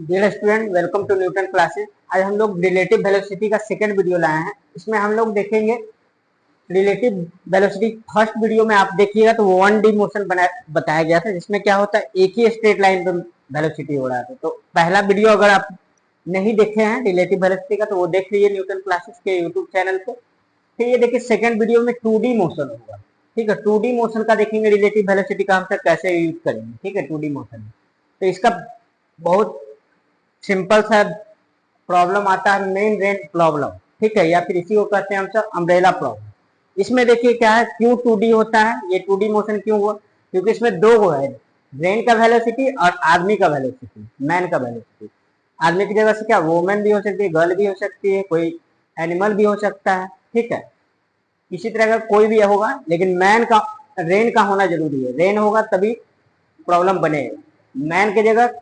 Dear student, welcome to Newton classes. आज हम लोग रिलेटिव वेलोसिटी का सेकंड वीडियो लाए हैं। इसमें हम लोग देखेंगे रिलेटिव वेलोसिटी। फर्स्ट वीडियो में आप देखिएगा तो 1D मोशन बताया गया था, जिसमें क्या होता है एक ही स्ट्रेट लाइन पे वेलोसिटी हो रहा था। तो पहला वीडियो अगर आप नहीं देखे हैं रिलेटिव वेलोसिटी का तो वो देख लीजिए न्यूटन क्लासेस के यूट्यूब चैनल पे। फिर ये देखिए सेकंड वीडियो में 2D मोशन होगा। ठीक है, 2D मोशन का देखेंगे रिलेटिव वेलोसिटी का हम कैसे यूज करेंगे। ठीक है, 2D मोशन तो इसका बहुत सिंपल सा प्रॉब्लम आता है, मेन रेंज प्रॉब्लम। ठीक है, या फिर इसी को कहते हैं हम सब अम्ब्रेला प्रॉब्लम। इसमें देखिए क्या है, क्यों 2D होता है, ये 2D मोशन क्यों हुआ, क्योंकि इसमें दो वो है, ब्रेन का वेलोसिटी और आदमी का वेलोसिटी, मैन का वेलोसिटी। आदमी की जगह से क्या वोमेन भी हो सकती है, गर्ल भी हो सकती है, कोई एनिमल भी हो सकता है। ठीक है, इसी तरह का कोई भी होगा, लेकिन मैन का रेन का होना जरूरी है। रेन होगा तभी प्रॉब्लम बनेगा। मैन की जगह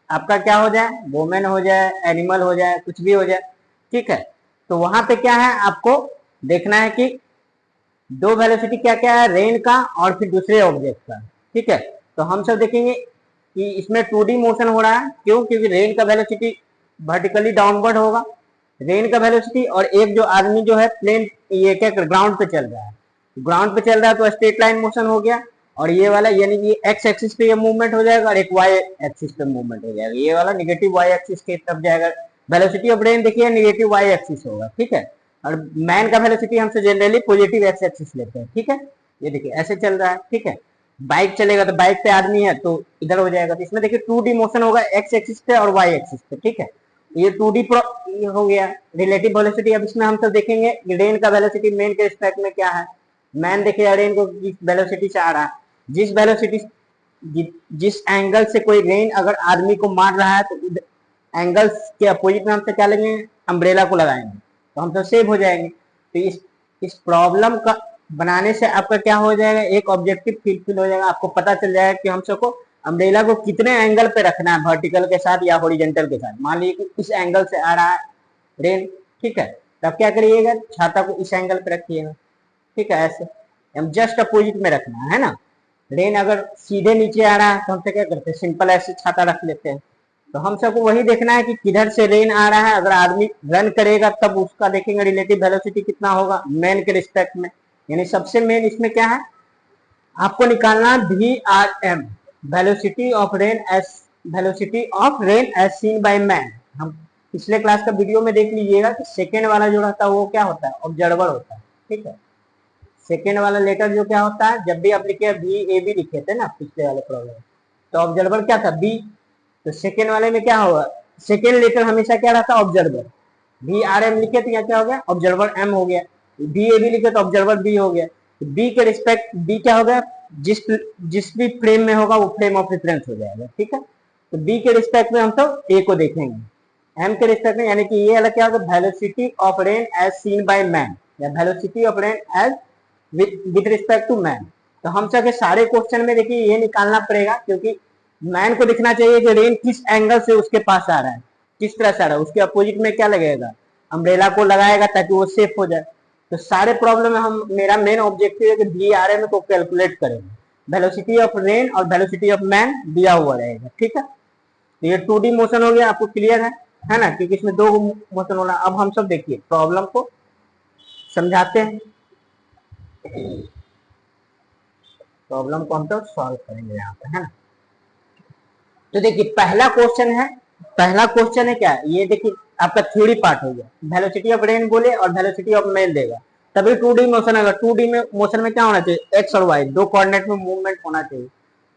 आपका क्या हो जाए, वोमेन हो जाए, एनिमल हो जाए, कुछ भी हो जाए। ठीक है, तो वहां पे क्या है, आपको देखना है कि दो वेलोसिटी क्या क्या है, रेन का और फिर दूसरे ऑब्जेक्ट का। ठीक है, तो हम सब देखेंगे कि इसमें 2D मोशन हो रहा है। क्यों, क्योंकि रेन का वेलोसिटी वर्टिकली डाउनवर्ड होगा, रेन का वेलोसिटी, और एक जो आदमी जो है प्लेन ये क्या ग्राउंड पे चल रहा है, ग्राउंड पे चल रहा है तो स्ट्रेट लाइन मोशन हो गया। और ये वाला यानी कि एक्स एक्सिस पे ये मूवमेंट हो जाएगा और एक वाई एक्सिस पे मूवमेंट हो जाएगा। ये वाला निगेटिव वाई एक्सिस की तरफ जाएगा। वेलोसिटी ऑफ रेन देखिए निगेटिव वाई एक्सिस होगा। ठीक है, और मैन का वेलोसिटी हमसे जनरली पॉजिटिव एक्स एक्सिस लेते हैं। ठीक है, ये देखिए ऐसे चल रहा है। ठीक है, बाइक चलेगा तो बाइक पे आदमी है तो इधर हो जाएगा। तो इसमें देखिए 2D मोशन होगा एक्स एक्सिस पे और वाई एक्सिस पे। ठीक है, ये 2D ये हो गया रिलेटिव वेलोसिटी। अब इसमें हम सब देखेंगे रेन का वेलोसिटी मैन के रिस्पेक्ट में क्या है। मैन देखिए रेन को किस वेलोसिटी से आ रहा है, जिस वेलोसिटी जिस एंगल से कोई रेन अगर आदमी को मार रहा है तो एंगल्स के अपोजिट में हम क्या लेंगे, अम्ब्रेला को लगाएंगे तो हम तो सेव हो जाएंगे। तो इस प्रॉब्लम का बनाने से आपका क्या हो जाएगा, एक ऑब्जेक्टिव फील हो जाएगा। आपको पता चल जाएगा कि हम सबको अम्ब्रेला को कितने एंगल पे रखना है, वर्टिकल के साथ या हॉरिजॉन्टल के साथ। मान लीजिए कि इस एंगल से आ रहा है रेन। ठीक है, तब क्या करिएगा, छाता को इस एंगल पे रखिएगा। ठीक है, ऐसे हम जस्ट अपोजिट में रखना है ना। रेन अगर सीधे नीचे आ रहा है तो हम क्या करते हैं, सिंपल ऐसे छाता रख लेते हैं। तो हम सबको वही देखना है कि किधर से रेन आ रहा है। अगर आदमी रन करेगा तब उसका देखेंगे रिलेटिव वेलोसिटी कितना होगा मैन के रिस्पेक्ट में। यानी सबसे मेन इसमें क्या है, आपको निकालना VRM, velocity of rain as seen by man. हम पिछले क्लास का वीडियो में देख लीजिएगा कि सेकेंड वाला जो रहता है वो क्या होता है, ऑब्जर्वर होता है। ठीक है, सेकेंड वाला लेटर जो क्या होता है, जब भी आप लिखे VAB लिखे थे ना पिछले वाले प्रॉब्लम, तो ऑब्जर्वर क्या था बी। तो सेकेंड वाले में क्या होगा, सेकेंड लेटर हमेशा क्या रहता है, ऑब्जर्वर। VRM लिखे तो यहाँ क्या हो गया, ऑब्जर्वर M हो गया। VAB लिखे तो ऑब्जर्वर B हो गया। तो बी के रिस्पेक्ट बी क्या हो गया, जिस भी फ्रेम में होगा वो फ्रेम ऑफ रेफरेंस हो जाएगा। ठीक है, तो बी के रिस्पेक्ट में हम सब ए को देखेंगे। एम के रिस्पेक्ट में यानी कि ये अलग क्या होगा, velocity of rain as seen by man, या velocity of rain as with respect to man. तो हम सब के सारे क्वेश्चन में देखिए ये निकालना पड़ेगा, क्योंकि मैन को दिखना चाहिए कि रेन किस एंगल से उसके पास आ रहा है, किस तरह से आ रहा है। उसके अपोजिट में क्या लगेगा, अम्ब्रेला को लगाएगा ताकि वो सेफ हो जाए। तो सारे प्रॉब्लम में हम, मेरा मेन ऑब्जेक्टिव है कि VRM को कैलकुलेट करेंगे। वेलोसिटी ऑफ रेन और वेलोसिटी ऑफ मैन दिया हुआ रहेगा। ठीक है, तो ये 2D मोशन हो गया, आपको क्लियर है ना, क्योंकि इसमें दो मोशन होना। अब हम सब देखिए प्रॉब्लम को समझाते हैं, प्रॉब्लम को हम तो सॉल्व करेंगे यहाँ पे, है ना। तो देखिए पहला क्वेश्चन है क्या, ये देखिए आपका थ्योरी पार्ट हो गया। वेलोसिटी ऑफ रेन बोले और वेलोसिटी ऑफ मैन देगा, तभी 2D मोशन होगा। 2D में मोशन में क्या होना चाहिए, एक्स और वाई दो कोऑर्डिनेट में मूवमेंट होना चाहिए।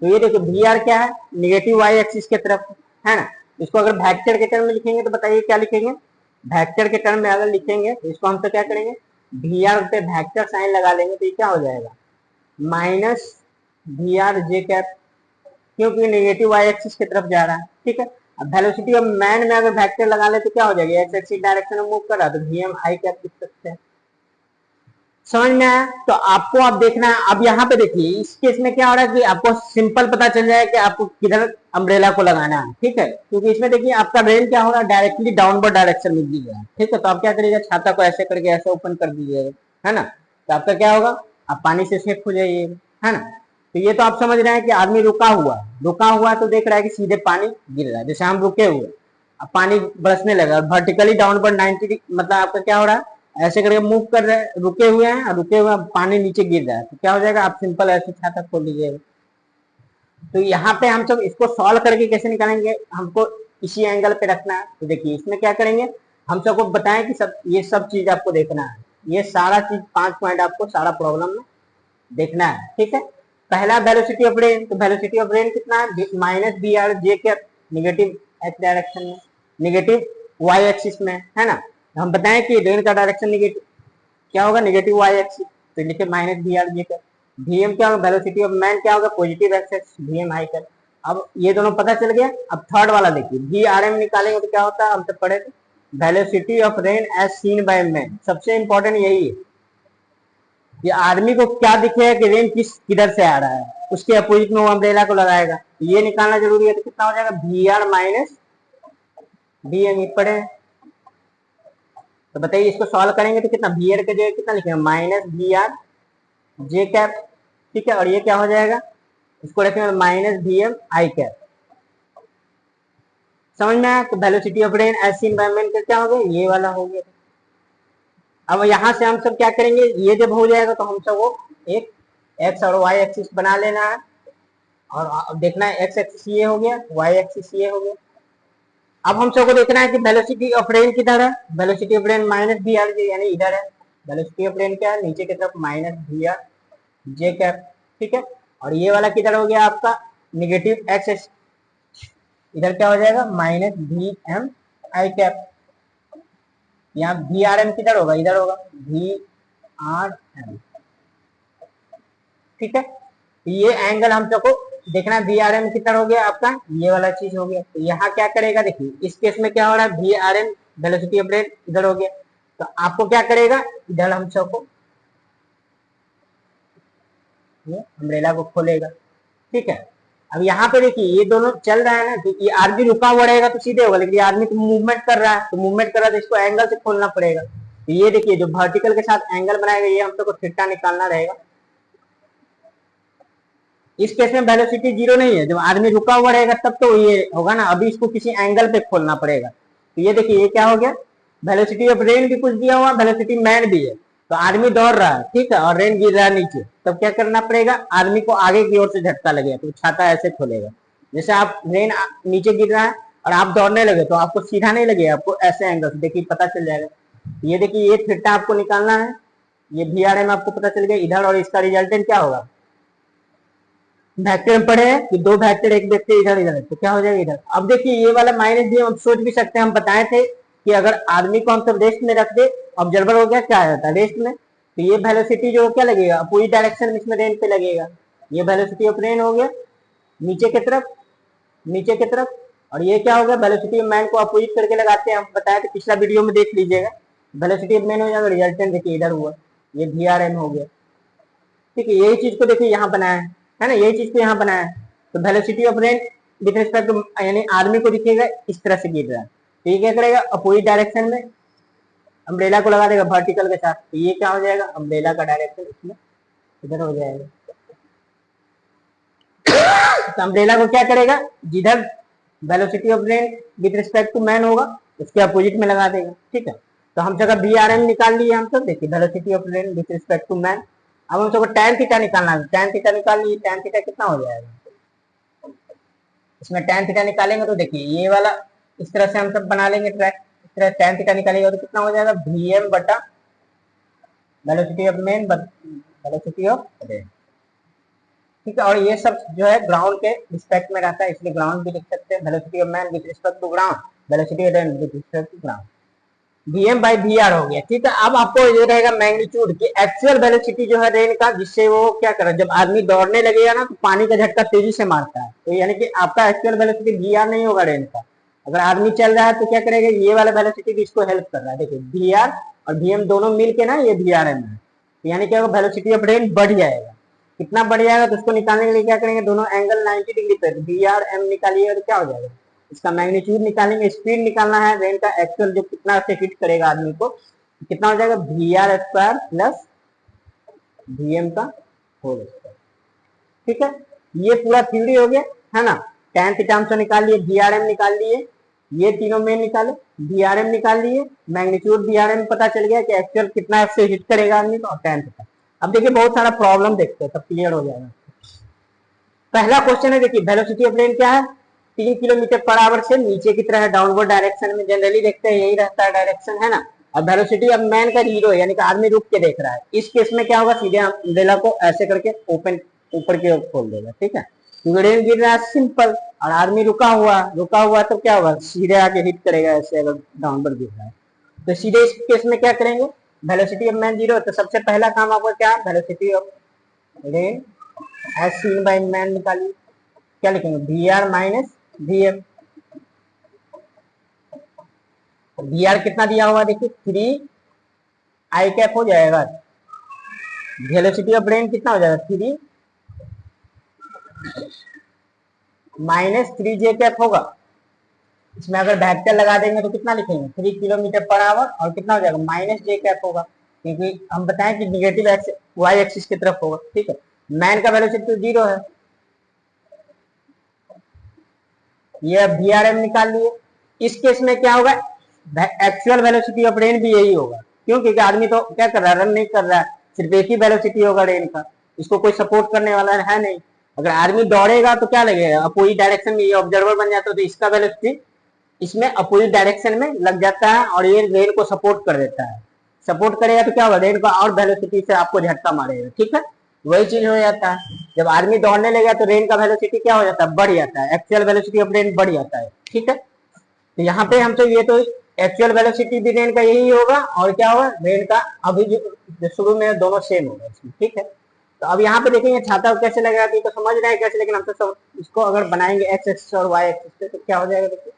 तो ये देखिए VR क्या है, निगेटिव वाई एक्सिस के तरफ, है ना। इसको अगर वेक्टर के टर्म में लिखेंगे तो बताइए क्या लिखेंगे, वेक्टर के टर्म में अगर लिखेंगे तो इसको हम तो क्या करेंगे, VR पे वेक्टर साइन लगा लेंगे तो ये क्या हो जाएगा, माइनस VR J कैप, क्योंकि नेगेटिव वाई एक्सिस की तरफ जा रहा है। ठीक है, अब वेलोसिटी ऑफ मैन में अगर वेक्टर लगा ले तो क्या हो जाएगा, एक्स एक्सिस डायरेक्शन में मूव कर रहा है तो VM I कैप लिख सकते हैं। समझ में आया, तो आपको अब देखना है। अब यहाँ पे देखिए इस केस में क्या हो रहा है कि आपको सिंपल पता चल जाए कि आपको किधर अम्ब्रेला को लगाना है। ठीक है, क्योंकि इसमें देखिए आपका रेन क्या हो रहा है, डायरेक्टली डाउनवर्ड डायरेक्शन में दी गया है। ठीक है, तो आप क्या करिएगा, छाता को ऐसे करके ऐसे ओपन कर दीजिएगा, है ना। तो आपका क्या होगा, आप पानी से सेफ हो जाइएगा, है ना। तो ये तो आप समझ रहे हैं कि आदमी रुका हुआ तो देख रहा है कि सीधे पानी गिर रहा है, जैसे हम रुके हुए। अब पानी बरसने लगा और वर्टिकली डाउनवर्ड 90 मतलब आपका क्या हो रहा है, ऐसे करके मूव कर रहे हैं, रुके हुए हैं और रुके हुए पानी नीचे गिर रहा है, तो क्या हो जाएगा, आप सिंपल ऐसे छाता खोल लीजिएगा। तो यहाँ पे हम सब इसको सॉल्व करके कैसे निकालेंगे, हमको इसी एंगल पे रखना है। तो देखिए इसमें क्या करेंगे, हम सबको बताएं कि सब ये सब चीज आपको देखना है, ये सारा चीज 5 पॉइंट आपको सारा प्रॉब्लम में देखना है, ठीक है। पहला वेलोसिटी ऑफ रेन, तो वेलोसिटी ऑफ रेन कितना है, minus b r j cap, negative x direction में, निगेटिव वाई एक्सिस में, है ना। हम बताएं कि रेन का डायरेक्शन निगेटिव क्या होगा, निगेटिव वाई एक्सिस, तो लिखे minus b r j cap. V m क्या होगा, वेलोसिटी ऑफ मैन क्या होगा, positive axis, v m i cap. अब ये दोनों पता चल गया। अब थर्ड वाला देखिए, वी आर एम निकालेंगे तो क्या होता है, हम सब पढ़े थे, velocity of rain as seen by man. सबसे इंपॉर्टेंट यही है, ये आदमी को क्या दिखेगा कि रेन किधर से आ रहा है, उसके अपोजिट में वो अम्ब्रेला को लगाएगा, तो ये निकालना जरूरी है। तो कितना हो जाएगा, v r minus v m पढ़े। तो बताइए इसको सॉल्व करेंगे तो कितना, वी आर के जगह कितना लिखेंगे, minus v r j cap, ठीक है। और ये क्या हो जाएगा, इसको रखेंगे minus v m i cap. समझ में आया। तो velocity of rain as seen by man क्या हो गया, ये वाला हो गया। अब यहाँ से हम सब क्या करेंगे, ये जब हो जाएगा तो हम सब वो एक एक्स और वाई एक्सिस बना लेना है, और अब देखना है एक्स एक्सिस ये हो गया, वाई एक्सिस ये हो गया। अब हम सबको देखना है कि वेलोसिटी ऑफ रेन किधर है, velocity of rain minus v r j, यानी इधर है। वेलोसिटी ऑफ रेन क्या है, नीचे की तरफ minus v r j cap, ठीक है। और ये वाला किधर हो गया आपका, निगेटिव एक्स, इधर क्या हो जाएगा, minus v m i cap. यहाँ वी आर एम किधर होगा, इधर होगा, वी आर एम, ठीक है। ये एंगल हम सबको देखना, वी आर एम कितना हो गया आपका, ये वाला चीज हो गया। तो यहाँ क्या करेगा, देखिए इस केस में क्या हो रहा है, v r m velocity of rain इधर हो गया, तो आपको क्या करेगा, इधर हम सबको ये अम्ब्रेला को खोलेगा, ठीक है। अब यहाँ पे देखिए ये दोनों चल रहा है ना, तो ये आदमी रुका हुआ रहेगा तो सीधे होगा, लेकिन आदमी तो मूवमेंट कर रहा है, तो मूवमेंट कर रहा है तो इसको एंगल से खोलना पड़ेगा। तो ये देखिए जो वर्टिकल के साथ एंगल बनाएगा, ये हम सबको थीटा निकालना रहेगा। इस केस में वेलोसिटी जीरो नहीं है, जब आदमी रुका हुआ रहेगा तब तो ये होगा ना, अभी इसको किसी एंगल पे खोलना पड़ेगा। तो ये देखिए ये क्या हो गया, वेलोसिटी ऑफ रेन भी कुछ दिया हुआ, वेलोसिटी मैन भी है। तो आदमी दौड़ रहा है, ठीक है, और रेन गिर रहा है नीचे, तब क्या करना पड़ेगा, आदमी को आगे की ओर से झटका लगेगा, तो छाता ऐसे खोलेगा। जैसे आप रेन नीचे गिर रहा है और आप दौड़ने लगे तो आपको सीधा नहीं लगेगा, आपको ऐसे एंगल से देखिए पता चल जाएगा। ये देखिए ये थीटा आपको निकालना है, ये वी आर एम आपको पता चल गया इधर, और इसका रिजल्टेंट क्या होगा, वेक्टर में पढ़े हैं कि दो वेक्टर एक वेक्टर इधर इधर, तो क्या हो जाएगा इधर। अब देखिए ये वाला माइनस भी हम सोच भी सकते हैं, हम बताए थे कि अगर आदमी को हम सब रेस्ट में रख दे, ऑब्जर्वर हो गया क्या जाता है रेस्ट में, तो ये वेलोसिटी जो क्या लगेगा, पूरी डायरेक्शन में इसमें रेन पे लगेगा। ये वेलोसिटी ऑफ रेन हो गया नीचे की तरफ, नीचे की तरफ। और ये क्या होगा, वेलोसिटी ऑफ मैन को अपोजिट करके लगाते हैं, हम बताए थे पिछला वीडियो में, देख लीजिएगा। वेलोसिटी ऑफ मैन हो जाएगा, रिजल्टेंट देखिए इधर हुआ, ये वी आर एम हो गया, ठीक है। यही चीज को देखिए यहाँ बनाया है ना, यही चीज को यहाँ बनाया है। तो velocity of rain with respect to, यानी आदमी को दिखेगा इस तरह से गिर रहा है, तो ये क्या करेगा, अपोजिट डायरेक्शन में अम्ब्रेला को लगा देगा वर्टिकल के साथ, तो ये क्या हो जाएगा, अम्ब्रेला का डायरेक्शन इसमें इधर हो जाएगा। तो अम्ब्रेला को क्या करेगा, जिधर velocity of rain with respect to man होगा उसके अपोजिट में लगा देगा, ठीक है। तो हम जगह वी आर एम निकाल लिए, हम सब देखिए velocity of rain with respect to man. अब हम सबको टैन थीटा निकालना है, टैन थीटा निकाल लिए, टैन थीटा कितना हो जाएगा, इसमें टैन थीटा निकालेंगे तो देखिए ये वाला इस तरह से हम सब बना लेंगे ट्रैक, इस तरह टैन थीटा निकालेंगे तो कितना हो जाएगा, वी एम बटा velocity of man velocity of rain, ठीक है। और ये सब जो है ग्राउंड के रिस्पेक्ट में रहता है, इसलिए ग्राउंड भी लिख सकते हैं, velocity of man with respect to ground, velocity of rain with respect to ground, vm by v r हो गया, ठीक है। अब आपको ये रहेगा मैग्नीट्यूड की एक्चुअल वेलोसिटी जो है रेन का, जिससे वो क्या करे, जब आदमी दौड़ने लगेगा ना तो पानी का झटका तेजी से मारता है, तो यानी कि आपका एक्चुअल वेलोसिटी वी आर नहीं होगा रेन का। अगर आदमी चल रहा है तो क्या करेगा, ये वाला वेलोसिटी भी इसको हेल्प कर रहा है, देखिए वी आर और vm दोनों मिल के ना ये वी आर एम है, तो यानी कि वेलोसिटी ऑफ रेन बढ़ जाएगा। कितना बढ़ जाएगा, तो उसको निकालने के लिए क्या करेंगे, दोनों एंगल 90 डिग्री पे, वी आर एम निकालिए तो क्या हो जाएगा, इसका मैग्नीट्यूड निकालेंगे, स्पीड निकालना है रेन का एक्चुअल जो कितना से हिट करेगा आदमी को, कितना हो जाएगा, v r square plus v m का होल स्क्वायर, ठीक है। ये पूरा थ्योरी हो गया है ना। टैन थीटा हम निकाल लिए, वी आर एम निकाल लिए, ये तीनों मेन निकाले, बीआरएम निकाल लिए, मैग्नीट्यूड बीआरएम पता चल गया कि एक्चुअल कितना से हिट करेगा आदमी को, और टाइम पता। अब देखिए बहुत सारा प्रॉब्लम देखते हैं तब क्लियर हो जाएगा। पहला क्वेश्चन है, देखिए वेलोसिटी ऑफ रेन क्या है, 3 किलोमीटर पर आवर से नीचे की तरह डाउनवर्ड डायरेक्शन में, जनरली देखते हैं यही रहता है डायरेक्शन, है ना। अब वेलोसिटी ऑफ मैन का 0 है, यानी कि आदमी रुक के देख रहा है। इस केस में क्या होगा, सीधे अम्ब्रेला को ऐसे करके ओपन ऊपर की ओर खोल देगा, ठीक है, क्योंकि रेन गिर रहा है सिंपल, और आदमी रुका हुआ तो क्या होगा, सीधे आके हिट करेगा ऐसे, अगर डाउनवर्ड गिर रहा है तो सीधे इस केस में क्या करेंगे, वेलोसिटी ऑफ मैन 0, तो सबसे पहला काम आपका क्या, velocity of rain as seen by man निकालिए। क्या लिखेंगे, v r minus v m. V r कितना दिया हुआ देखिए 3 आई कैप हो जाएगा, वेलोसिटी ऑफ रेन कितना हो जाएगा 3 माइनस 3 जे कैप होगा। इसमें अगर वेक्टर लगा देंगे तो कितना लिखेंगे, 3 किलोमीटर पर आवर, और कितना हो जाएगा माइनस जे कैप होगा, क्योंकि हम बताएं कि निगेटिव वाई एक्सिस की तरफ होगा, ठीक है। मैन का वेलोसिटी तो 0 है, ये वी आर एम निकाल लिए। इस केस में क्या होगा, एक्चुअल वेलोसिटी ऑफ रेन भी यही होगा, क्यों, क्योंकि आदमी तो क्या कर रहा है, रन नहीं कर रहा है, सिर्फ एक ही वेलोसिटी होगा रेन का, इसको कोई सपोर्ट करने वाला है नहीं। अगर आदमी दौड़ेगा तो क्या लगेगा, अपोजिट डायरेक्शन में, ये ऑब्जर्वर बन जाता है, तो इसका वेलोसिटी इसमें अपोजिट डायरेक्शन में लग जाता है, और ये रेन को सपोर्ट कर देता है। सपोर्ट करेगा तो क्या होगा, रेन का और वेलोसिटी से आपको झटका मारेगा, ठीक है, वही चीज हो जाता है। जब आदमी दौड़ने लगेगा तो रेन का वेलोसिटी क्या हो जाता है, बढ़ जाता है, एक्चुअल वेलोसिटी ऑफ रेन बढ़ जाता है, ठीक है। तो यहाँ पे हम तो ये तो एक्चुअल वेलोसिटी भी रेन का यही होगा, और क्या होगा, रेन का अभी जो शुरू में दोनों सेम होगा इसमें, ठीक है। तो अब यहाँ पे देखेंगे छाता कैसे लगेगा, तो समझ रहे हैं कैसे, लेकिन हम तो सब इसको अगर बनाएंगे एक्स एक्सिस और वाई एक्सिस पे तो क्या हो जाएगा, देखिए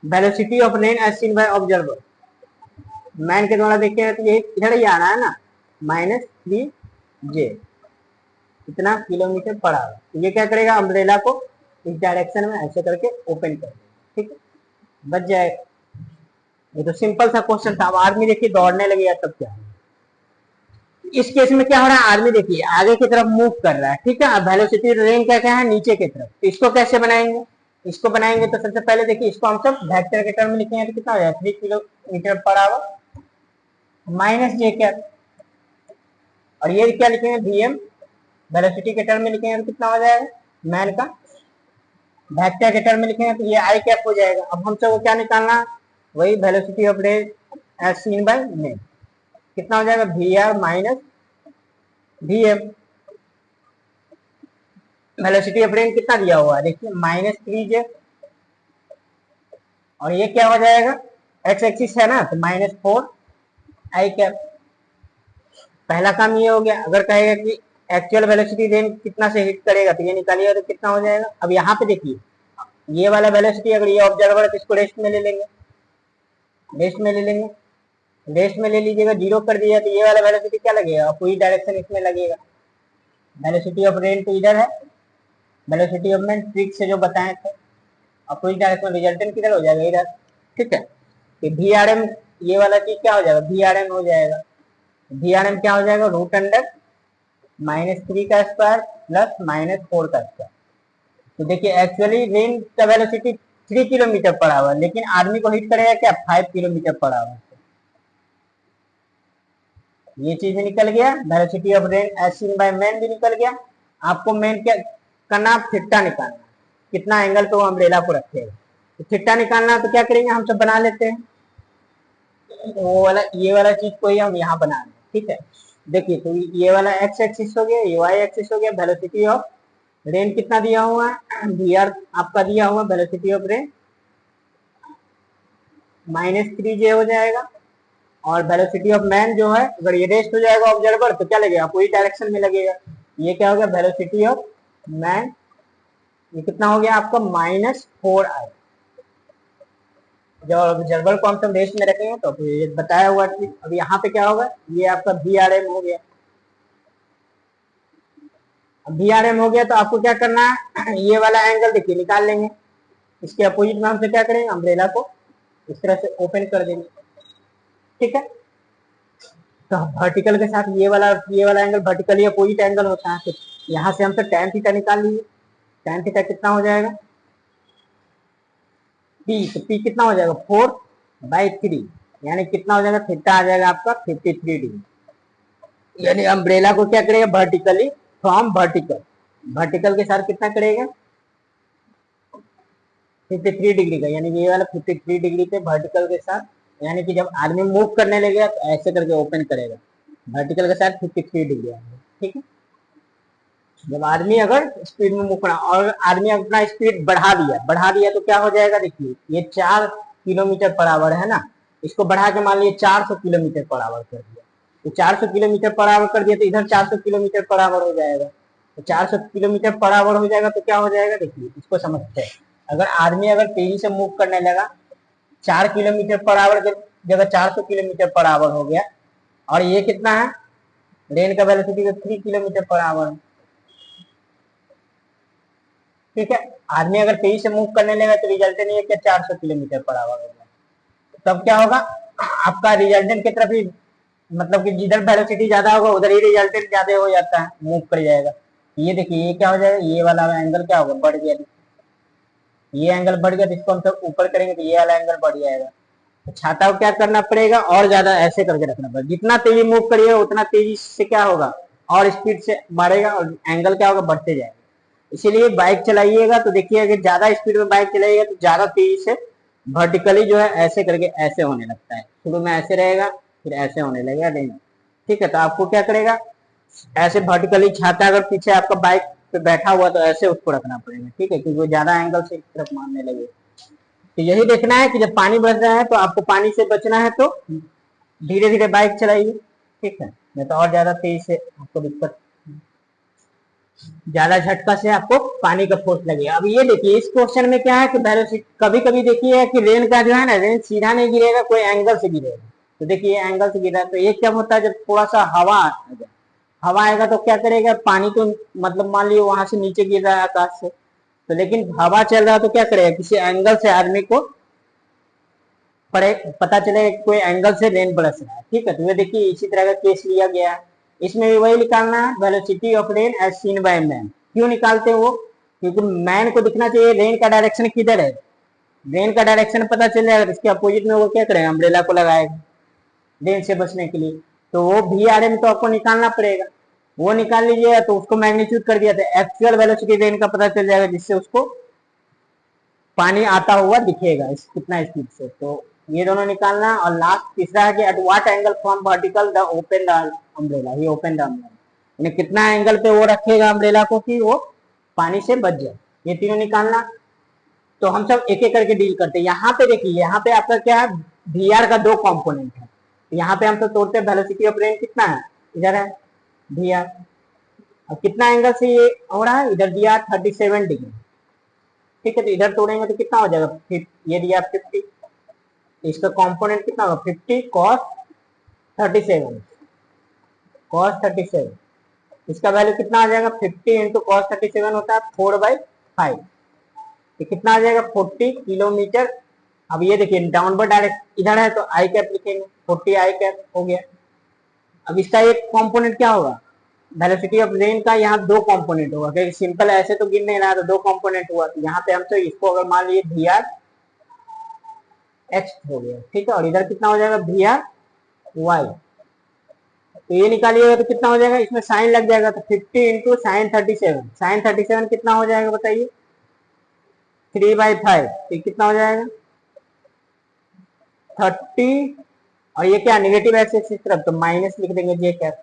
velocity of rain as seen by observer, man के द्वारा देखेंगे तो ये इधर ही आना है ना, माइनस 3 जे, कितना किलोमीटर पर आवर। तो ये क्या करेगा, अम्ब्रेला को इस डायरेक्शन में ऐसे करके ओपन कर देगा, ठीक है, बच जाएगा। ये तो सिंपल सा क्वेश्चन था। अब आदमी देखिए दौड़ने लगे तब क्या, इस केस में क्या हो रहा है, आदमी देखिए आगे की तरफ मूव कर रहा है, ठीक है। अब वेलोसिटी रेन क्या क्या है, नीचे की तरफ, तो इसको कैसे बनाएंगे, इसको बनाएंगे तो सबसे पहले देखिए इसको हम सब वेक्टर के टर्म में लिखेंगे तो कितना हो जाएगा, 3 किलोमीटर पर आवर माइनस जे कैप, और ये क्या लिखेंगे, वी एम वेलोसिटी के टर्म में लिखेंगे तो कितना हो जाएगा, मैन का वेक्टर के टर्म में लिखेंगे तो ये आई कैप हो जाएगा। अब हम सबको क्या निकालना, वही velocity of rain as seen by man, कितना हो जाएगा, v r minus v m. Velocity of rain कितना दिया हुआ है देखिए, माइनस 3 जे, और ये क्या हो जाएगा, एक्स एक्सिस है ना, तो माइनस 4 आई कैप। पहला काम ये हो गया। अगर कहेगा कि एक्चुअल वेलोसिटी रेन कितना से हिट करेगा, तो ये निकालिएगा तो कितना हो जाएगा। अब यहाँ पे देखिए ये वाला वेलोसिटी, अगर ये ऑब्जर्वर है तो इसको रेस्ट में ले लेंगे, रेस्ट में ले लेंगे, रेस्ट में ले लीजिएगा, 0 कर दिया तो ये वाला वेलोसिटी क्या लगेगा, पूरी डायरेक्शन इसमें लगेगा। वेलोसिटी ऑफ रेन तो इधर है, वेलोसिटी ऑफ मैन ट्रिक से जो बताए थे, और पूरी डायरेक्शन रिजल्टेंट किधर हो जाएगा, इधर, ठीक है। तो वी आर एम, ये वाला चीज क्या हो जाएगा, वी आर एम हो जाएगा। वी आर एम क्या हो जाएगा, रूट अंडर -3 का स्क्वायर प्लस -4 का स्क्वायर। तो देखिए एक्चुअली रेन का वेलोसिटी 3 किलोमीटर पर आवर, लेकिन आदमी को हिट करेगा क्या, 5 किलोमीटर पर आवर। ये चीज भी निकल गया, velocity of rain as seen by man भी निकल गया। आपको मैन क्या करना, थीटा निकालना, कितना एंगल पे वो अम्ब्रेला को रखेगा। तो थीटा निकालना तो क्या करेंगे, हम सब बना लेते हैं, वो वाला ये वाला चीज को ही हम यहाँ बना लें, ठीक है। देखिए तो ये वाला एक्स एक्सिस हो गया, ये वाई एक्सिस हो गया, वेलोसिटी ऑफ रेन कितना दिया हुआ है, वी आर आपका दिया हुआ, वेलोसिटी ऑफ रेन -3 जे हो जाएगा, और वेलोसिटी ऑफ मैन जो है, अगर ये रेस्ट हो जाएगा ऑब्जर्वर तो क्या लगेगा, पूरी डायरेक्शन में लगेगा। ये क्या हो गया, वेलोसिटी ऑफ मैन, ये कितना हो गया आपका -4 आई। जब ऑब्जर्वर को हम सब रेस्ट में रखेंगे तो ये बताया हुआ चीज। अब यहाँ पे क्या होगा, ये आपका वी आर एम हो गया। अब वी आर एम हो गया तो आपको क्या करना है, ये वाला एंगल देखिए निकाल लेंगे, इसके अपोजिट में हमसे क्या करेंगे, अम्ब्रेला को इस तरह से ओपन कर देंगे, ठीक है। तो वर्टिकल के साथ ये वाला एंगल वर्टिकली अपोजिट एंगल होता है, तो यहाँ से हमसे tan थीटा निकाल लीजिए। tan थीटा कितना हो जाएगा, पी, तो पी कितना हो जाएगा 4/3, यानी कितना हो जाएगा थीटा आ जाएगा आपका 53 डिग्री। यानी अम्ब्रेला को क्या करेगा वर्टिकली फ्रॉम वर्टिकल, वर्टिकल के साथ कितना करेगा 53 डिग्री का, यानी ये वाला 53 डिग्री पे वर्टिकल के साथ, यानी कि जब आदमी मूव करने लगेगा तो ऐसे करके ओपन करेगा वर्टिकल के साथ 53 डिग्री आएगा। ठीक है, जब आदमी अगर स्पीड में मूव करा और आदमी अपना स्पीड बढ़ा दिया तो क्या हो जाएगा, देखिए ये 4 किलोमीटर पर आवर है ना, इसको बढ़ा के मान लीजिए 400 किलोमीटर पर आवर कर दिया, तो 400 किलोमीटर पर आवर कर दिया तो इधर 400 किलोमीटर पर आवर हो जाएगा, तो 400 किलोमीटर पर आवर हो जाएगा तो क्या हो जाएगा, देखिए इसको समझते हैं। अगर आदमी अगर तेजी से मूव करने लगा 4 किलोमीटर पर आवर की जगह 400 किलोमीटर पर आवर हो गया, और ये कितना है रेन का वेलोसिटी 3 किलोमीटर पर आवर है। ठीक है, आदमी अगर तेजी से मूव करने लगा तो रिजल्टेंट ये क्या 400 किलोमीटर पर आवर होगा, तब क्या होगा आपका रिजल्टेंट की तरफ ही, मतलब कि जिधर वेलोसिटी ज्यादा होगा उधर ही रिजल्टेंट ज्यादा हो जाता है, मूव कर जाएगा। ये देखिए ये क्या हो जाएगा, ये वाला एंगल क्या होगा बढ़ गया, ये एंगल बढ़ गया तो इसको हम सब ऊपर करेंगे तो ये वाला एंगल बढ़ जाएगा। तो छाता को क्या करना पड़ेगा और ज्यादा ऐसे करके रखना पड़ेगा, जितना तेजी मूव करिएगा उतना तेजी से क्या होगा और स्पीड से बढ़ेगा और एंगल क्या होगा बढ़ते जाएगा। इसीलिए बाइक चलाइएगा तो देखिए अगर ज्यादा स्पीड में बाइक चलाइएगा तो ज्यादा तेजी से वर्टिकली जो है ऐसे करके ऐसे होने लगता है, शुरू में ऐसे रहेगा फिर ऐसे होने लगेगा नहीं। ठीक है, तो आपको क्या करेगा ऐसे वर्टिकली छाता अगर पीछे आपका बाइक पे बैठा हुआ तो ऐसे उसको रखना पड़ेगा। ठीक है, क्योंकि वो ज्यादा एंगल से तरफ मारने लगे। तो यही देखना है कि जब पानी बरस रहा है तो आपको पानी से बचना है तो धीरे धीरे बाइक चलाइए। ठीक है, नहीं तो और ज्यादा तेज से आपको दिक्कत, ज्यादा झटका से आपको पानी का फोर्स लगेगा। अब ये देखिए इस क्वेश्चन में क्या है कि वेलोसिटी कभी कभी देखिए कि रेन का जो है ना रेन सीधा नहीं गिरेगा, कोई एंगल से गिरेगा। तो देखिए एंगल से गिरा तो ये क्या होता है जब थोड़ा सा हवा आएगा तो क्या करेगा पानी तो मतलब मान लीजिए वहां से नीचे गिर रहा है आकाश से, तो लेकिन हवा चल रहा है तो क्या करेगा किसी एंगल से आदमी को पता चलेगा कोई एंगल से रेन बरस रहा है। ठीक है, तो ये देखिए इसी तरह का केस लिया गया है, इसमें भी वही निकालना है velocity of rain as seen by man. क्यों निकालते हैं वो, क्योंकि मैन को दिखना चाहिए रेन का डायरेक्शन किधर है, रेन का डायरेक्शन पता चल जाएगा इसके अपोजिट में वो क्या करेगा अम्ब्रेला को लगाएगा रेन से बचने के लिए। तो वो VRM तो आपको निकालना पड़ेगा, वो निकाल लीजिएगा तो उसको मैग्नीट्यूड कर दिया तो एक्चुअल वेलोसिटी रेन का पता चल जाएगा, जिससे उसको पानी आता हुआ दिखेगा इस कितना स्पीड से। तो ये दोनों निकालना, और लास्ट तीसरा है कि at what angle from vertical the open the umbrella, ये ओपन द अम्ब्रेला यानी कितना एंगल पे वो रखेगा अम्ब्रेला को कि वो पानी से बच जाए, ये तीनों निकालना। तो हम सब एक एक करके डील करते हैं। यहाँ पे देखिए यहाँ पे आपका क्या है VR का 2 कॉम्पोनेंट है, यहाँ पे हम तो तोड़ते हैं वेलोसिटी ऑफ रेन कितना है इधर है VR, अब कितना एंगल से ये हो रहा है इधर दिया 37 डिग्री। ठीक है, तो इधर तोड़ेंगे तो कितना हो जाएगा ये दिया 50, इसका कंपोनेंट कितना होगा 50 cos 37, इसका वैल्यू कितना आ जाएगा 50 इंटू cos 37 होता है 4/5, तो कितना आ जाएगा 40 किलोमीटर। अब ये देखिए डाउनवर्ड डायरेक्ट इधर है तो आई कैप लिखेंगे 40 आई कैप हो गया। अब इसका एक कंपोनेंट क्या होगा वेलोसिटी ऑफ रेन का, यहाँ 2 कंपोनेंट होगा क्योंकि सिंपल ऐसे तो गिर नहीं रहा तो 2 कंपोनेंट हुआ, तो यहाँ पे हम तो इसको अगर मान लीजिए VR x हो गया। ठीक है, और इधर कितना हो जाएगा VR y, तो ये निकालिएगा तो कितना हो जाएगा इसमें साइन लग जाएगा तो 50 इंटू साइन 37 कितना हो जाएगा बताइए 3/5, तो कितना हो जाएगा 30, और ये क्या नेगेटिव एक्सिस इस तरफ तो माइनस लिख देंगे जे कैप।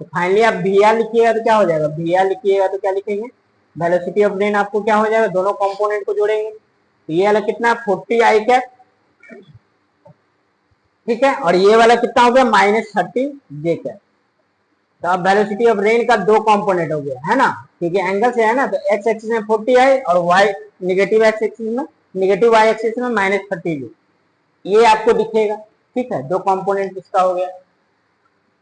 तो फाइनली आप VR लिखिएगा तो क्या हो जाएगा VR लिखिएगा तो क्या लिखेंगे वेलोसिटी ऑफ रेन आपको क्या हो जाएगा दोनों कंपोनेंट को जोड़ेंगे तो ये वाला कितना 40 आई कैप। ठीक है, और ये वाला कितना हो गया -30 जे कैप। तो अब वेलोसिटी ऑफ रेन का 2 कंपोनेंट हो गया है ना, क्योंकि एंगल से है ना, तो एक्स एक्सिस में 40 आई और वाई नेगेटिव एक्स एक्सिस में नेगेटिव वाई एक्सिस में -30, ये आपको दिखेगा। ठीक है, 2 कंपोनेंट इसका हो गया।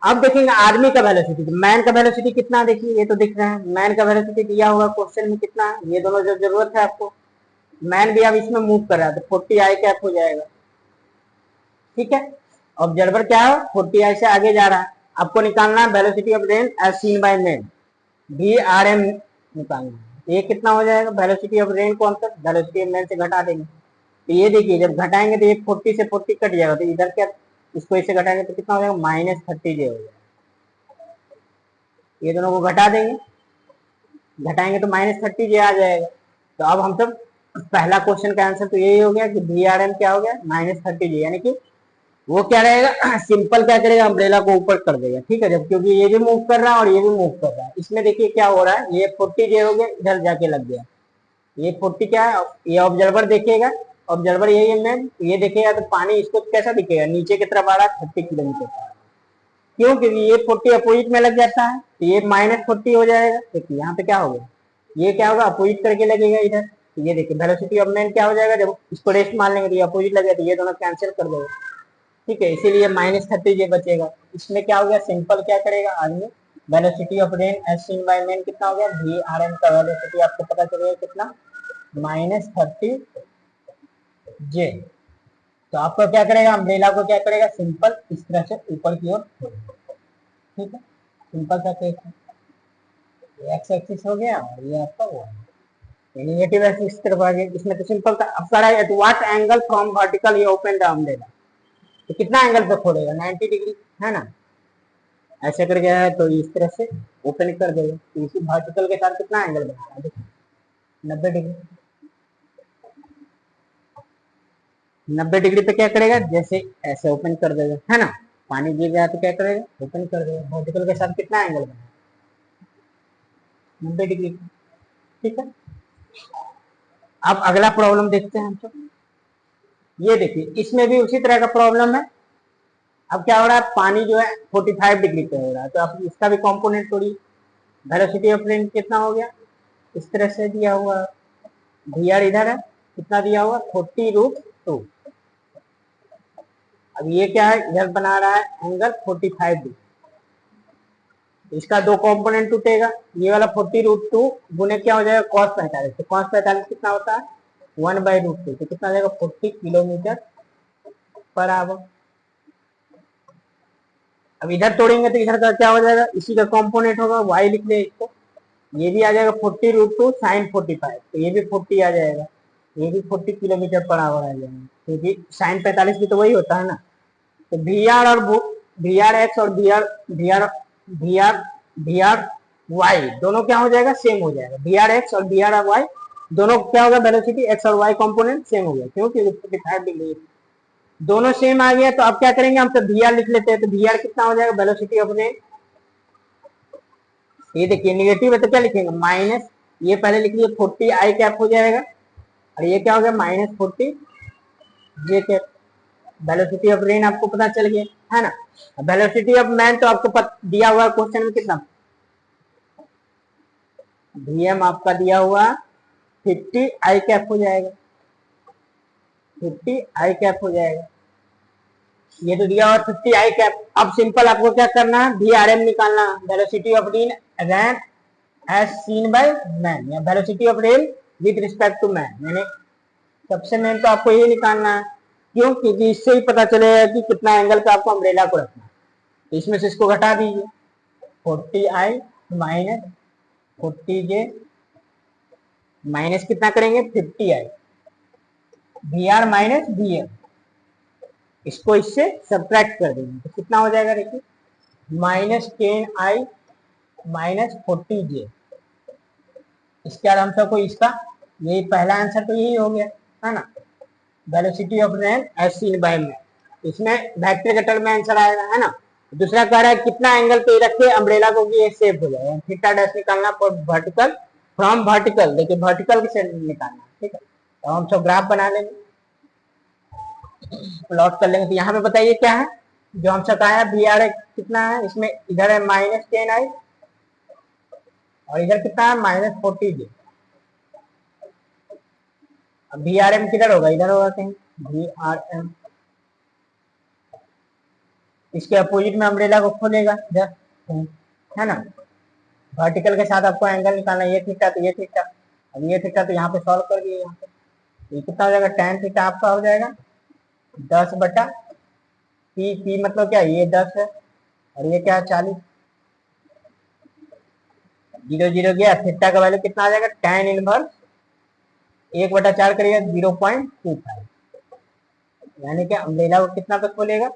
अब देखेंगे आर्मी का वेलोसिटी, मैन का वेलोसिटी कितना देखिए ये तो दिख रहा है, मैन का वेलोसिटी दिया होगा क्वेश्चन में कितना है, ये दोनों जो जरूरत है आपको, मैन भी अब इसमें मूव कर रहा है तो 40 आई कैप हो जाएगा। ठीक है, ऑब्जर्वर क्या है 40 आई से आगे जा रहा है, आपको निकालना है velocity of rain as seen by man VRM निकालना है। ये कितना हो जाएगा वेलोसिटी ऑफ रेन को हम सब वेलोसिटी ऑफ मैन से घटा देंगे तो ये देखिए जब घटाएंगे तो ये 40 से 40 कट जाएगा, तो इधर क्या, इसको इससे घटाएंगे तो कितना हो जाएगा, -30 हो जाएगा। ये दोनों को घटा देंगे, घटाएंगे तो -30 आ जाएगा। तो अब हम सब पहला क्वेश्चन का आंसर तो यही हो गया कि VRM क्या हो गया, -30, यानी कि वो क्या रहेगा, सिंपल क्या करेगा, अम्ब्रेला को ऊपर कर देगा, ठीक है। जब क्योंकि ये भी मूव कर रहा है और ये भी मूव कर रहा है, इसमें देखिए क्या हो रहा है, ये 40 हो गया, इधर जाके लग गया, ये 40 क्या है, ये ऑब्जर्वर देखेगा, ऑब्जर्वर यही है मैम, ये देखेगा तो पानी इसको कैसा दिखेगा, नीचे की तरफ आ रहा है 30 किलोमीटर, क्यों, क्योंकि ये 40 अपोजिट में लग जाता है, तो ये -40 हो जाएगा। देखिए यहाँ पे क्या होगा, ये क्या होगा, अपोजिट करके लगेगा इधर, तो ये देखिए वेलोसिटी ऑफ मैन क्या हो जाएगा, जब इसको रेस्ट मान लेंगे तो ये अपोजिट लगेगा, तो ये दोनों कैंसिल कर देगा, ठीक है, इसीलिए -30 ये बचेगा। इसमें क्या हो गया, सिंपल क्या करेगा आदमी, velocity of rain as seen by man कितना हो गया, VRM का वेलोसिटी आपको पता चलेगा कितना, -30 J। तो आपको क्या करेगा, अम्ब्रेला को क्या करेगा, सिंपल इस तरह से ऊपर की ओर, ठीक है, सिंपल सा केस है। एक्स एक्सिस हो गया और ये आपका वो नेगेटिव एक्सिस तरफ आ गया। इसमें तो सिंपल था, अब करा at what angle from vertical ये ओपन द अम्ब्रेला, तो कितना एंगल पे खोलेगा, 90 डिग्री है ना, ऐसे कर गया है तो इस तरह से ओपन कर देगा, तो इसी वर्टिकल के साथ कितना एंगल बना रहा है, देखिए 90 डिग्री। 90 डिग्री पे क्या करेगा, जैसे ऐसे ओपन कर देगा, है ना, पानी गिर गया तो क्या करेगा, ओपन कर देगा, वर्टिकल के साथ कितना एंगल बना, 90 डिग्री, ठीक है। अब अगला प्रॉब्लम देखते हैं हम सब, ये देखिए इसमें भी उसी तरह का प्रॉब्लम है। अब क्या हो रहा है, पानी जो है 45 डिग्री पे हो रहा है, तो अब इसका भी कंपोनेंट थोड़ी, वेलोसिटी ऑफ रेन कितना हो गया, इस तरह से दिया हुआ, VR इधर है, कितना दिया हुआ 40√2। अब ये क्या है, इधर बना रहा है एंगल 45 डिग्री, इसका दो कंपोनेंट टूटेगा, ये वाला 40√2 गुने क्या हो जाएगा, cos45, तो cos45 कितना होता है 1/√2, तो कितना हो जाएगा 40 किलोमीटर पर आवर। अब इधर तोड़ेंगे तो इधर का क्या हो जाएगा, इसी का कंपोनेंट होगा, y लिख ले इसको, ये भी आ जाएगा 40√2 sin 45, तो ये भी 40 आ जाएगा, ये भी 40 किलोमीटर पर आवर आ जाएगा, क्योंकि sin 45 भी तो वही होता है ना। तो VR और VRX और VR Y दोनों क्या हो जाएगा, सेम हो जाएगा, VRX और VRY दोनों क्या होगा, वेलोसिटी x और y कंपोनेंट सेम हो गया, क्योंकि 45 डिग्री दोनों सेम आ गया। तो अब क्या करेंगे, हम तो VR लिख लेते हैं, तो VR कितना हो जाएगा, वेलोसिटी ऑफ रेन, ये देखिए निगेटिव है तो क्या लिखेंगे, माइनस, ये पहले लिख लिया 40 I कैप हो जाएगा, और ये क्या हो गया -40 J cap. Velocity of rain आपको पता चल गया है ना, वेलोसिटी ऑफ मैन तो आपको दिया हुआ क्वेश्चन में कितना, VM आपका दिया हुआ 50 I कैप हो जाएगा, 50 I कैप हो जाएगा, ये तो दिया हुआ 50 I कैप। अब सिंपल आपको क्या करना है, VRM निकालना, velocity of rain as seen by man, या velocity of rain with respect to man, यानी सबसे मेन तो आपको ये निकालना है, क्यों, क्योंकि इससे ही पता चलेगा कि कितना एंगल पे आपको अम्ब्रेला को रखना है। तो इसमें से इसको घटा दीजिए, 40I माइनस 40J माइनस कितना करेंगे 50I, VR माइनस VM, इसको इससे सब्ट्रैक्ट कर देंगे तो कितना हो जाएगा, देखिए -10I माइनस 40J। इसके बाद हम सबको इसका, यही पहला आंसर तो यही हो गया है ना, velocity of rain as seen by man, इसमें वेक्टर के टर्म में आंसर आएगा, है ना। दूसरा कह रहा है कितना एंगल पे रखे अम्ब्रेला को कि ये सेफ हो जाए, थीटा डैश निकालना फॉर वर्टिकल, फ्रॉम वर्टिकल, देखिए वर्टिकल से निकालना, ठीक है। तो हम सब ग्राफ बना लेंगे, प्लॉट कर लेंगे, तो यहाँ पे बताइए क्या है, जो हम सब कहा है VR कितना है, इसमें इधर है -10I और इधर कितना है -40J। अब VRM किधर होगा, इधर होगा कहीं, VRM इसके अपोजिट में अम्ब्रेला को खोलेगा इधर, है ना, वर्टिकल के साथ आपको एंगल निकालना, ये थीटा तो ये थीटा, अब ये थीटा तो यहाँ पे सॉल्व कर दिए, यहाँ पे ये कितना हो जाएगा, tan थीटा आपका हो जाएगा 10/P, P मतलब क्या, ये 10 है और ये क्या है 40, 0 0 गया, थीटा का वैल्यू कितना आ जाएगा, tan इनवर्स 1/4 करिएगा 0.25, यानी कि अम्ब्रेला को कितना पे खोलेगा,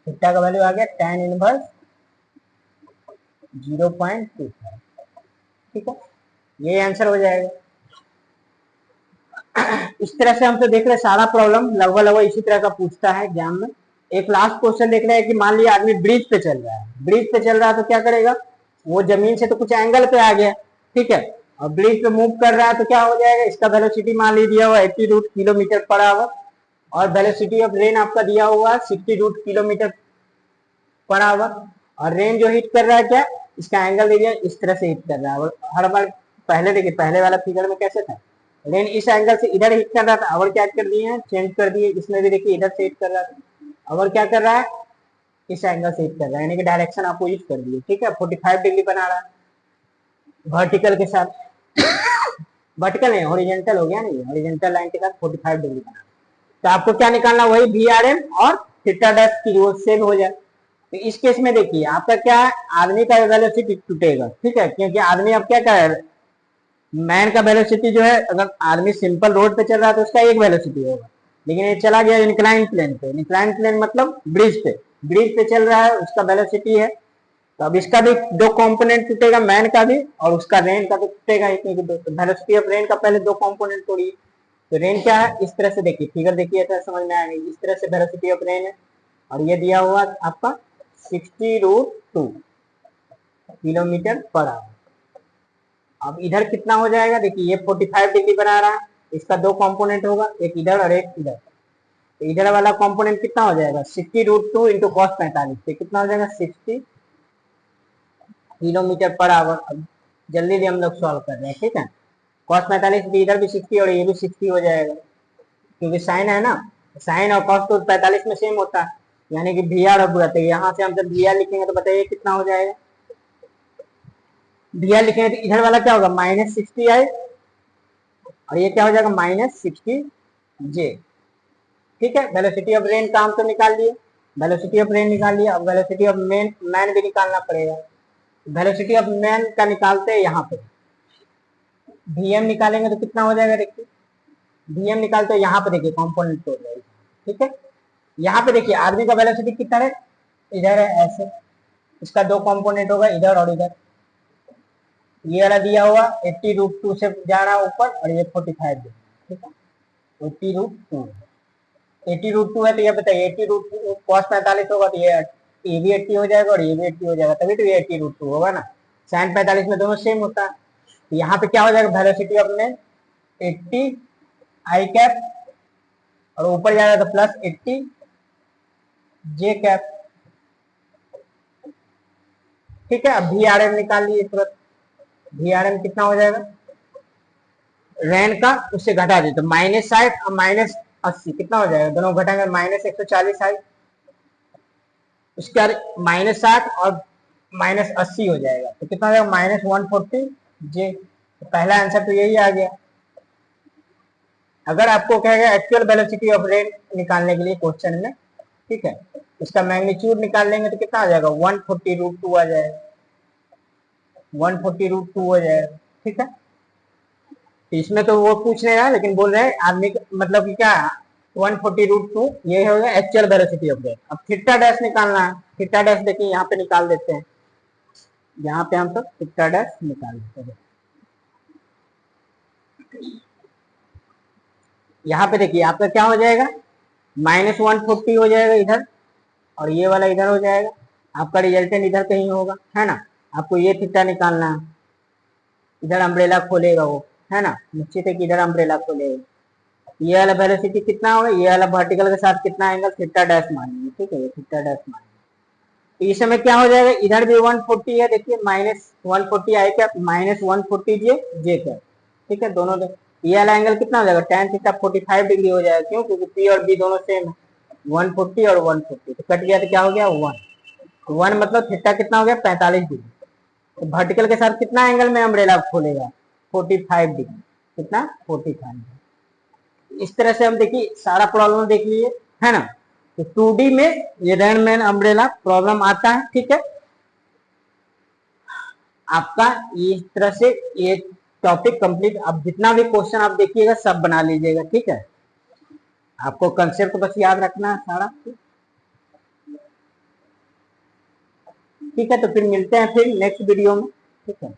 थीटा का वैल्यू आ गया tan इनवर्स 0.25, ठीक है, ये आंसर हो जाएगा। इस तरह से हम तो देख रहे हैं सारा प्रॉब्लम लगभग लगभग इसी तरह का पूछता है एग्जाम में। एक लास्ट क्वेश्चन देख रहे हैं कि मान लिया आदमी ब्रिज पे चल रहा है, ब्रिज पे चल रहा है तो क्या करेगा, वो जमीन से तो कुछ एंगल पे आ गया, ठीक है, और ब्रिज पे मूव कर रहा है तो क्या हो जाएगा, इसका वेलोसिटी मान ली दिया हुआ 80 रूट किलोमीटर पर आवर, और वेलोसिटी ऑफ रेन आपका दिया हुआ 60 रूट किलोमीटर पर आवर, और रेन जो हिट कर रहा है क्या, इसका एंगल दे दिया इस तरह से हिट कर रहा है। और हर बार पहले देखिए पहले वाला फिगर में कैसे था, रेन इस एंगल से इधर हिट कर रहा था, और क्या कर दिए हैं चेंज कर दिए, इसमें भी देखिए इधर से हिट कर रहा था, और क्या कर रहा है इस एंगल से हिट कर रहा है, यानी कि डायरेक्शन अपोजिट कर दिए, ठीक है, 45 डिग्री बना रहा है वर्टिकल के साथ, वर्टिकल नहीं हॉरिजॉन्टल हो गया, नहीं हॉरिजॉन्टल लाइन के साथ 45 डिग्री बना। तो आपको क्या निकालना, वही VRM और थीटा डैश की वो सेम हो जाए। तो इस केस में देखिए आपका क्या है, आदमी का वेलोसिटी टूटेगा, ठीक है, क्योंकि आदमी अब क्या कर रहा है, मैन का वेलोसिटी जो है, अगर आदमी सिंपल रोड पे चल रहा है तो उसका एक वेलोसिटी होगा, लेकिन ये चला गया इंक्लाइन प्लेन पे, इंक्लाइन प्लेन मतलब ब्रिज पे चल रहा है, उसका वेलोसिटी है, तो अब इसका भी दो कंपोनेंट टूटेगा, मैन का भी और उसका रेन का भी टूटेगा, इतने की दो, तो वेलोसिटी ऑफ रेन का पहले दो कंपोनेंट तोड़िए। तो रेन क्या है, इस तरह से देखिए फिगर देखिए ऐसा समझ में आएगा, इस तरह से वेलोसिटी ऑफ रेन है, और ये दिया हुआ आपका 60√2 किलोमीटर पर आवर। अब इधर कितना हो जाएगा, देखिए ये 45 डिग्री बना रहा है, इसका दो कंपोनेंट होगा, एक इधर और एक इधर, तो इधर वाला कंपोनेंट कितना हो जाएगा 60√2 इंटू कॉस 45, तो कितना हो जाएगा 60 किलोमीटर पर आवर। अब जल्दी हम लोग सॉल्व कर रहे हैं, ठीक है, कॉस 45 भी इधर भी 60 और ये भी 60 हो जाएगा, क्योंकि साइन है ना, साइन और कॉस तो 45 में सेम होता है, यानी कि वी आर अब रहता है, यहाँ से हम जब वी आर लिखेंगे तो बताइए कितना हो जाएगा, वी आर लिखेंगे तो इधर वाला क्या होगा -60i, और ये क्या हो जाएगा -60j, ठीक है। वेलोसिटी ऑफ रेन का हम तो निकाल लिए, वेलोसिटी ऑफ रेन निकाल लिया, अब वेलोसिटी ऑफ मैन भी निकालना पड़ेगा। वेलोसिटी ऑफ मैन का निकालते हैं यहाँ पे, vm निकालेंगे तो कितना हो जाएगा, देखिए vm निकालते हैं यहाँ पे, देखिए कॉम्पोनेंट तोड़ रहे हैं, ठीक है, यहाँ पे देखिए आदमी का वेलोसिटी कितना है, इधर है ऐसे, इसका दो कंपोनेंट होगा इधर और इधर, ये वाला दिया हुआ 80√2 से जा रहा है ऊपर, और ये 45 डिग्री, ठीक है, 80√2, 80√2 है तो ये बताइए 80√2 cos 45 होगा तो ये भी 80 हो जाएगा और ये भी 80 हो जाएगा, तभी तो ये 80√2 होगा ना, sin 45 में दोनों सेम होता है। तो यहाँ पे क्या हो जाएगा, वेलोसिटी अपने 80 आई कैप, और ऊपर जा रहा था प्लस 80 जे कैप, ठीक है। अब VRM निकाल लिए तुरंत, VRM कितना हो जाएगा, रेन का उससे घटा दे तो -60 और -80 कितना हो जाएगा, दोनों घटाएंगे -140 आई, उसका -60 और -80 हो जाएगा, तो कितना हो जाएगा -140 जे, तो पहला आंसर तो यही आ गया। अगर आपको कहेगा एक्चुअल वेलोसिटी ऑफ रेन निकालने के लिए क्वेश्चन में, ठीक है, इसका मैग्नीट्यूड निकाल लेंगे तो कितना आ जाएगा 140√2 आ जाएगा, 140√2 हो जाएगा, ठीक है। इसमें तो वो पूछ नहीं रहा, लेकिन बोल रहे हैं आदमी मतलब कि क्या 140√2 ये हो गया एक्चुअल वेलोसिटी ऑफ रेन। अब थीटा डैश निकालना है, थीटा डैश देखिए यहाँ पे निकाल देते हैं, यहाँ पे हम सब थीटा डैश निकाल देते हैं, यहाँ पे देखिए आपका क्या हो जाएगा -140 हो जाएगा इधर, और ये वाला इधर हो जाएगा, आपका रिजल्टेंट इधर कहीं होगा, है ना, आपको ये थीटा निकालना है, इधर अम्ब्रेला खोलेगा वो, है ना, निश्चित है कि इधर अम्ब्रेला खोलेगा, ये वाला वेलोसिटी कितना होगा, ये वाला वर्टिकल के साथ कितना एंगल थीटा डैश मानेंगे, ठीक है, ये थीटा डैश मानेंगे, तो इस समय क्या हो जाएगा, इधर भी 140 है, देखिए -140 आई क्या -140 जे क्या, ठीक है, दोनों ये वाला एंगल कितना हो जाएगा tan थीटा 45 डिग्री हो जाएगा, क्यों, क्योंकि P और B दोनों सेम है, 140 और 140 तो कट गया तो क्या हो गया 1 मतलब थीटा कितना हो गया 45 डिग्री, तो वर्टिकल के साथ कितना एंगल में अम्ब्रेला खोलेगा 45 डिग्री, कितना 45 डिग्री। इस तरह से हम देखिए सारा प्रॉब्लम देख लिए, है ना, तो 2D में ये रेनमैन अम्ब्रेला प्रॉब्लम आता है, ठीक है, आपका इस तरह से ये टॉपिक कंप्लीट। अब जितना भी क्वेश्चन आप देखिएगा सब बना लीजिएगा, ठीक है। आपको कंसेप्ट बस याद रखना है सारा। ठीक है, तो फिर मिलते हैं फिर नेक्स्ट वीडियो में। ठीक है।